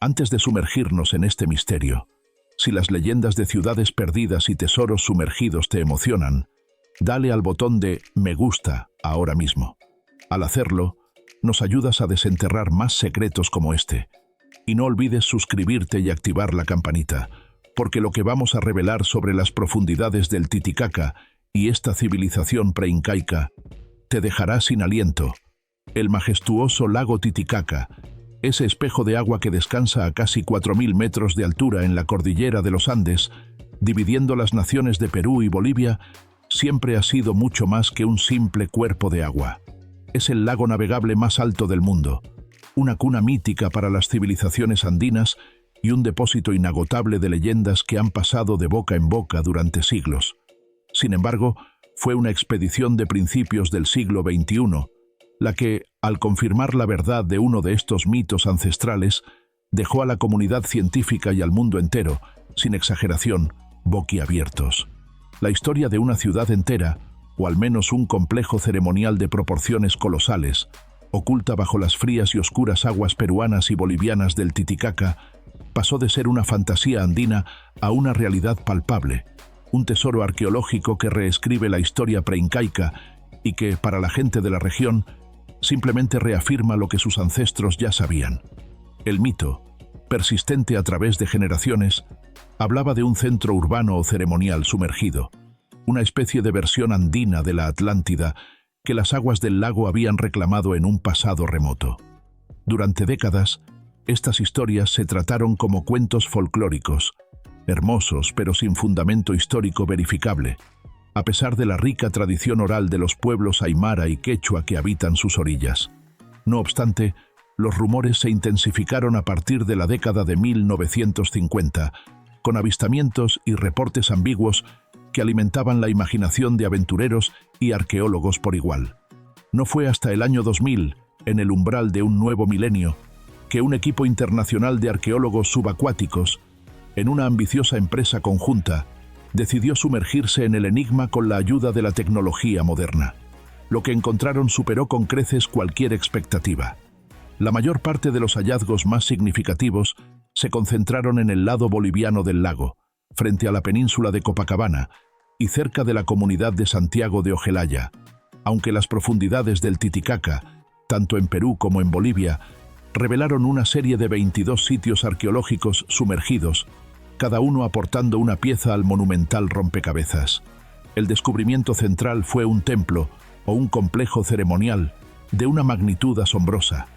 Antes de sumergirnos en este misterio, si las leyendas de ciudades perdidas y tesoros sumergidos te emocionan, dale al botón de me gusta ahora mismo. Al hacerlo, nos ayudas a desenterrar más secretos como este. Y no olvides suscribirte y activar la campanita, porque lo que vamos a revelar sobre las profundidades del Titicaca y esta civilización preincaica te dejará sin aliento. El majestuoso lago Titicaca, ese espejo de agua que descansa a casi 4000 metros de altura en la cordillera de los Andes, dividiendo las naciones de Perú y Bolivia, siempre ha sido mucho más que un simple cuerpo de agua. Es el lago navegable más alto del mundo, una cuna mítica para las civilizaciones andinas y un depósito inagotable de leyendas que han pasado de boca en boca durante siglos. Sin embargo, fue una expedición de principios del siglo XXI, la que, al confirmar la verdad de uno de estos mitos ancestrales, dejó a la comunidad científica y al mundo entero, sin exageración, boquiabiertos. La historia de una ciudad entera, o al menos un complejo ceremonial de proporciones colosales, oculta bajo las frías y oscuras aguas peruanas y bolivianas del Titicaca, pasó de ser una fantasía andina a una realidad palpable, un tesoro arqueológico que reescribe la historia preincaica y que, para la gente de la región, simplemente reafirma lo que sus ancestros ya sabían. El mito, persistente a través de generaciones, hablaba de un centro urbano o ceremonial sumergido, una especie de versión andina de la Atlántida que las aguas del lago habían reclamado en un pasado remoto. Durante décadas, estas historias se trataron como cuentos folclóricos, hermosos pero sin fundamento histórico verificable, a pesar de la rica tradición oral de los pueblos aymara y quechua que habitan sus orillas. No obstante, los rumores se intensificaron a partir de la década de 1950, con avistamientos y reportes ambiguos que alimentaban la imaginación de aventureros y arqueólogos por igual. No fue hasta el año 2000, en el umbral de un nuevo milenio, que un equipo internacional de arqueólogos subacuáticos, en una ambiciosa empresa conjunta, decidió sumergirse en el enigma con la ayuda de la tecnología moderna. Lo que encontraron superó con creces cualquier expectativa. La mayor parte de los hallazgos más significativos se concentraron en el lado boliviano del lago, frente a la península de Copacabana y cerca de la comunidad de Santiago de Ojelaya, aunque las profundidades del Titicaca, tanto en Perú como en Bolivia, revelaron una serie de 22 sitios arqueológicos sumergidos, cada uno aportando una pieza al monumental rompecabezas. El descubrimiento central fue un templo o un complejo ceremonial de una magnitud asombrosa.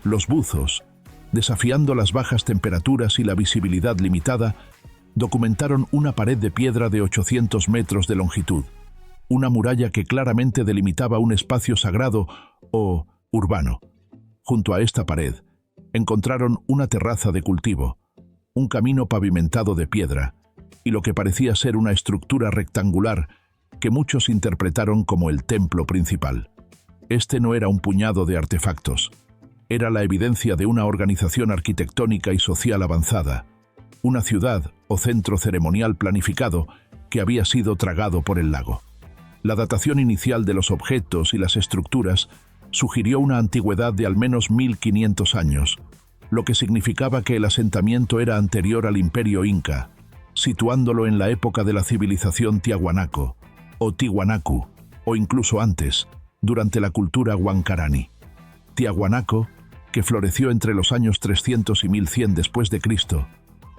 Los buzos, desafiando las bajas temperaturas y la visibilidad limitada, documentaron una pared de piedra de 800 metros de longitud, una muralla que claramente delimitaba un espacio sagrado o urbano. Junto a esta pared, encontraron una terraza de cultivo, un camino pavimentado de piedra y lo que parecía ser una estructura rectangular que muchos interpretaron como el templo principal. Este no era un puñado de artefactos, era la evidencia de una organización arquitectónica y social avanzada, una ciudad o centro ceremonial planificado que había sido tragado por el lago. La datación inicial de los objetos y las estructuras sugirió una antigüedad de al menos 1500 años, lo que significaba que el asentamiento era anterior al Imperio Inca, situándolo en la época de la civilización Tiahuanaco, o Tiwanaku, o incluso antes, durante la cultura Huancarani. Tiahuanaco, que floreció entre los años 300 y 1100 después de Cristo,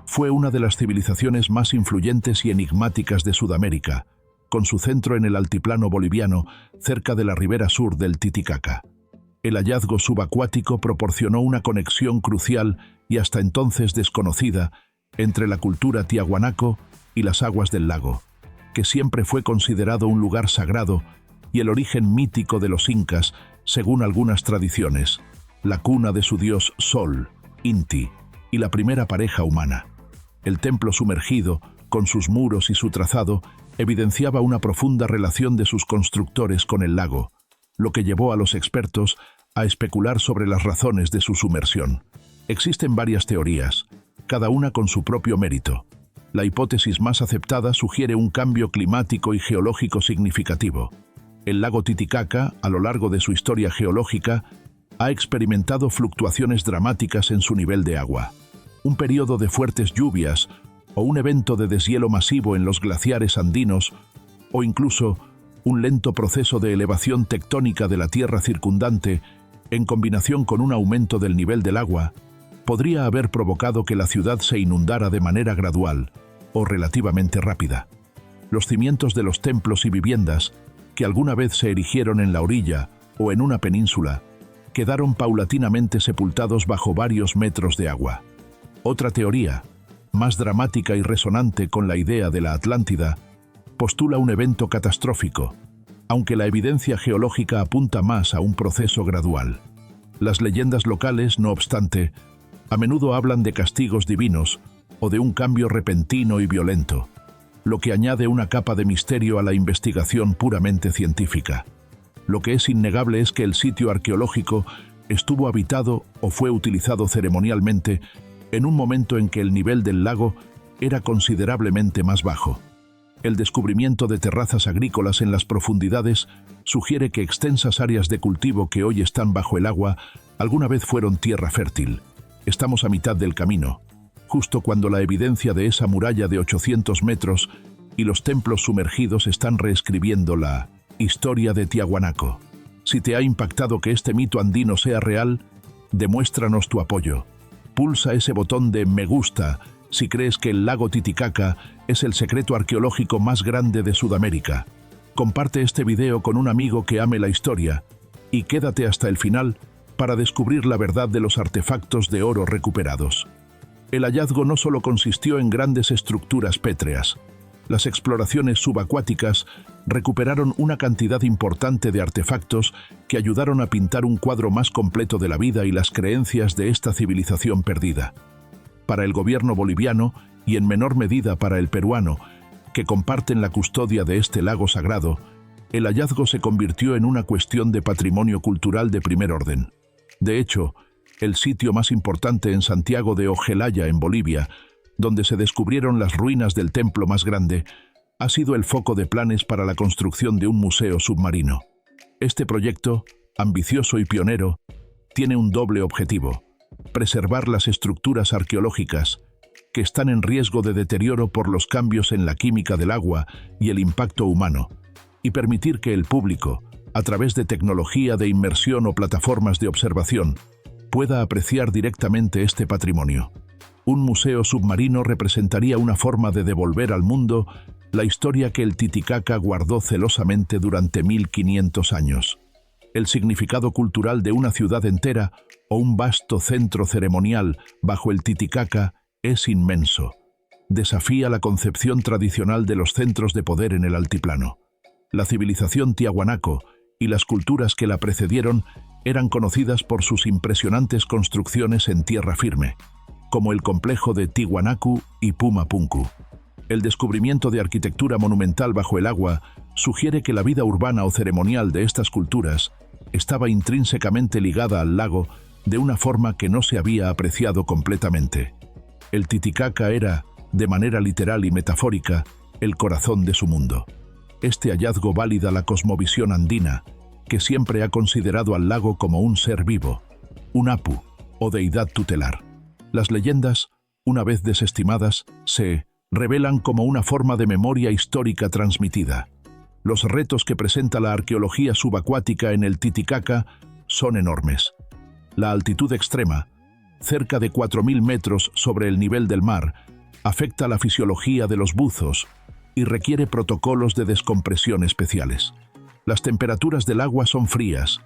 fue una de las civilizaciones más influyentes y enigmáticas de Sudamérica, con su centro en el altiplano boliviano, cerca de la ribera sur del Titicaca. El hallazgo subacuático proporcionó una conexión crucial y hasta entonces desconocida entre la cultura tiahuanaco y las aguas del lago, que siempre fue considerado un lugar sagrado, y el origen mítico de los incas, según algunas tradiciones, la cuna de su dios Sol, Inti, y la primera pareja humana. El templo sumergido, con sus muros y su trazado, evidenciaba una profunda relación de sus constructores con el lago, lo que llevó a los expertos a especular sobre las razones de su sumersión. Existen varias teorías, cada una con su propio mérito. La hipótesis más aceptada sugiere un cambio climático y geológico significativo. El lago Titicaca, a lo largo de su historia geológica, ha experimentado fluctuaciones dramáticas en su nivel de agua. un periodo de fuertes lluvias o un evento de deshielo masivo en los glaciares andinos, o incluso un lento proceso de elevación tectónica de la tierra circundante, en combinación con un aumento del nivel del agua, podría haber provocado que la ciudad se inundara de manera gradual o relativamente rápida. Los cimientos de los templos y viviendas, que alguna vez se erigieron en la orilla o en una península, quedaron paulatinamente sepultados bajo varios metros de agua. Otra teoría, más dramática y resonante con la idea de la Atlántida, postula un evento catastrófico, aunque la evidencia geológica apunta más a un proceso gradual. Las leyendas locales, no obstante, a menudo hablan de castigos divinos o de un cambio repentino y violento, lo que añade una capa de misterio a la investigación puramente científica. Lo que es innegable es que el sitio arqueológico estuvo habitado o fue utilizado ceremonialmente en un momento en que el nivel del lago era considerablemente más bajo. El descubrimiento de terrazas agrícolas en las profundidades sugiere que extensas áreas de cultivo que hoy están bajo el agua alguna vez fueron tierra fértil. Estamos a mitad del camino, justo cuando la evidencia de esa muralla de 800 metros y los templos sumergidos están reescribiendo la historia de Tiahuanaco. Si te ha impactado que este mito andino sea real, demuéstranos tu apoyo. Pulsa ese botón de me gusta si crees que el lago Titicaca es el secreto arqueológico más grande de Sudamérica. Comparte este video con un amigo que ame la historia y quédate hasta el final para descubrir la verdad de los artefactos de oro recuperados. El hallazgo no solo consistió en grandes estructuras pétreas. Las exploraciones subacuáticas recuperaron una cantidad importante de artefactos que ayudaron a pintar un cuadro más completo de la vida y las creencias de esta civilización perdida. Para el gobierno boliviano, y en menor medida para el peruano, que comparten la custodia de este lago sagrado, el hallazgo se convirtió en una cuestión de patrimonio cultural de primer orden. De hecho, el sitio más importante en Santiago de Ojelaya, en Bolivia, donde se descubrieron las ruinas del templo más grande, ha sido el foco de planes para la construcción de un museo submarino. Este proyecto, ambicioso y pionero, tiene un doble objetivo: preservar las estructuras arqueológicas, que están en riesgo de deterioro por los cambios en la química del agua y el impacto humano, y permitir que el público, a través de tecnología de inmersión o plataformas de observación, pueda apreciar directamente este patrimonio. Un museo submarino representaría una forma de devolver al mundo la historia que el Titicaca guardó celosamente durante 1500 años. El significado cultural de una ciudad entera o un vasto centro ceremonial bajo el Titicaca es inmenso. Desafía la concepción tradicional de los centros de poder en el altiplano. La civilización Tiahuanaco y las culturas que la precedieron eran conocidas por sus impresionantes construcciones en tierra firme, como el complejo de Tiwanaku y Pumapunku. El descubrimiento de arquitectura monumental bajo el agua sugiere que la vida urbana o ceremonial de estas culturas estaba intrínsecamente ligada al lago de una forma que no se había apreciado completamente. El Titicaca era, de manera literal y metafórica, el corazón de su mundo. Este hallazgo valida la cosmovisión andina, que siempre ha considerado al lago como un ser vivo, un apu, o deidad tutelar. Las leyendas, una vez desestimadas, se revelan como una forma de memoria histórica transmitida. Los retos que presenta la arqueología subacuática en el Titicaca son enormes. La altitud extrema, cerca de 4000 metros sobre el nivel del mar, afecta la fisiología de los buzos y requiere protocolos de descompresión especiales. Las temperaturas del agua son frías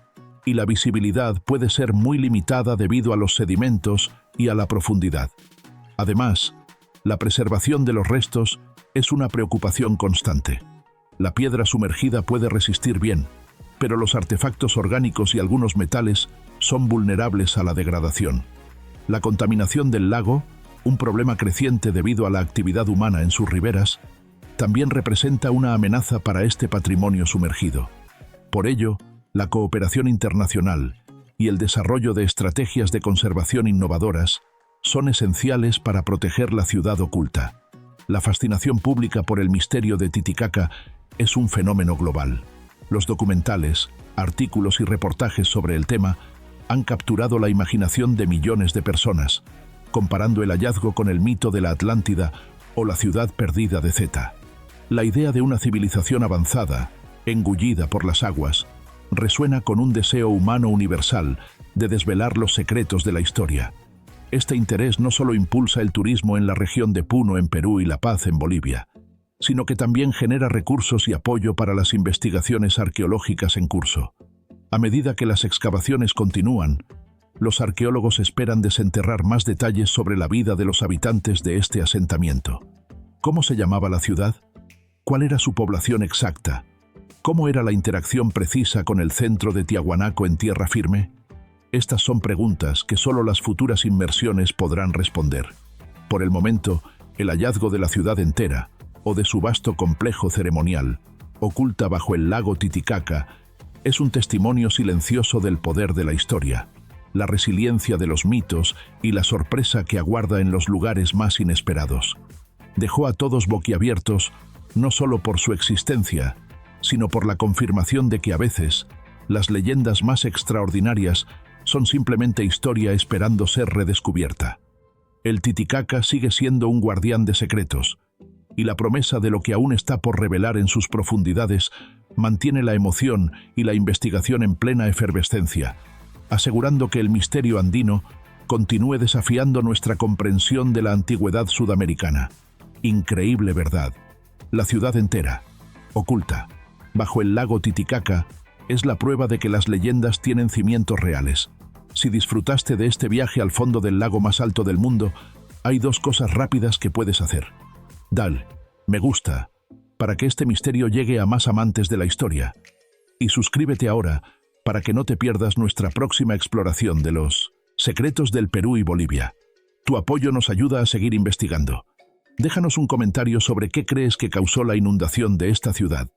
y la visibilidad puede ser muy limitada debido a los sedimentos y a la profundidad. Además, la preservación de los restos es una preocupación constante. La piedra sumergida puede resistir bien, pero los artefactos orgánicos y algunos metales son vulnerables a la degradación. La contaminación del lago, un problema creciente debido a la actividad humana en sus riberas, también representa una amenaza para este patrimonio sumergido. Por ello, la cooperación internacional y el desarrollo de estrategias de conservación innovadoras son esenciales para proteger la ciudad oculta. La fascinación pública por el misterio de Titicaca es un fenómeno global. Los documentales, artículos y reportajes sobre el tema han capturado la imaginación de millones de personas, comparando el hallazgo con el mito de la Atlántida o la ciudad perdida de Zeta. La idea de una civilización avanzada, engullida por las aguas, resuena con un deseo humano universal de desvelar los secretos de la historia. Este interés no solo impulsa el turismo en la región de Puno en Perú y La Paz en Bolivia, sino que también genera recursos y apoyo para las investigaciones arqueológicas en curso. A medida que las excavaciones continúan, los arqueólogos esperan desenterrar más detalles sobre la vida de los habitantes de este asentamiento. ¿Cómo se llamaba la ciudad? ¿Cuál era su población exacta? ¿Cómo era la interacción precisa con el centro de Tiahuanaco en tierra firme? Estas son preguntas que solo las futuras inmersiones podrán responder. Por el momento, el hallazgo de la ciudad entera, o de su vasto complejo ceremonial, oculta bajo el lago Titicaca, es un testimonio silencioso del poder de la historia, la resiliencia de los mitos y la sorpresa que aguarda en los lugares más inesperados. Dejó a todos boquiabiertos, no solo por su existencia, sino por la confirmación de que a veces las leyendas más extraordinarias son simplemente historia esperando ser redescubierta. El Titicaca sigue siendo un guardián de secretos, y la promesa de lo que aún está por revelar en sus profundidades mantiene la emoción y la investigación en plena efervescencia, asegurando que el misterio andino continúe desafiando nuestra comprensión de la antigüedad sudamericana. Increíble verdad. La ciudad entera, oculta, bajo el lago Titicaca, es la prueba de que las leyendas tienen cimientos reales. Si disfrutaste de este viaje al fondo del lago más alto del mundo, hay dos cosas rápidas que puedes hacer. Dale me gusta para que este misterio llegue a más amantes de la historia. Y suscríbete ahora para que no te pierdas nuestra próxima exploración de los secretos del Perú y Bolivia. Tu apoyo nos ayuda a seguir investigando. Déjanos un comentario sobre qué crees que causó la inundación de esta ciudad.